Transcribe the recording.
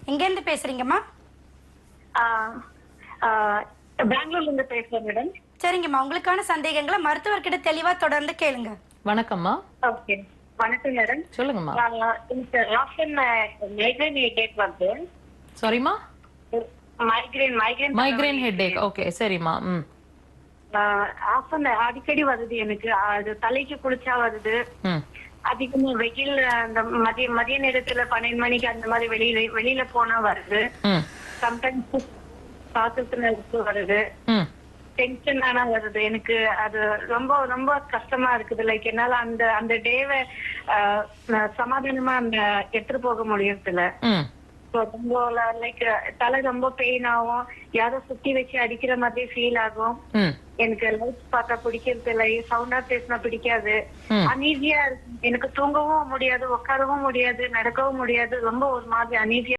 எங்க இருந்து பேசுறீங்கம்மா? பெங்களூர்ல இருந்து பேசுறேன் மேடம். சரிங்கம்மா, உங்களுக்கான சந்தேகங்களை மருத்துவர்கிட்ட தெளிவா தொடர்ந்து கேளுங்க. வணக்கம்மா. ஓகே, வணக்கம் மேடம். சொல்லுங்கம்மா. எனக்கு ஆஃப்டர் மைக்ரைன் ஹெட்டேக் வருது. சாரிம்மா, மைக்ரைன் ஹெட்டேக். மைக்ரைன் ஓகே, சரிம்மா. ஆஃப்டர் அடிக்கடி வருது எனக்கு. அது தலைக்கு குளிச்சா வருது. ம் அதிகமா வெயில் அந்த மதிய நேரத்துல 12 மணிக்கு அந்த மாதிரி வெளியில போனா வருது. ம் சம்டைம்ஸ் பாத்திரத்துல வருது. ம் டென்ஷன் ஆனா வருது எனக்கு. அது ரொம்ப ரொம்ப கஷ்டமா இருக்குது. லைக் என்னால அந்த அந்த டேவை சமாதானமா எடுத்துட்டு போக முடியறதில்ல. ம் ரொம்ப லைக் தலை ரொம்ப பெயின் ஆகும். யாரோ சுத்தி வச்சு அடிக்கிற மாதிரி ஃபீல் ஆகும். ம் எனக்கு லைட்ஸ் பார்த்தா பிடிக்கிறது இல்லை. சவுண்டா பேசினா பிடிக்காது. ம். அனீசியா இருக்கு எனக்கு. தூங்கவும் முடியாது, உட்காரவும் முடியாது, நடக்கவும் முடியாது. ரொம்ப ஒரு மாதிரி அனீசியா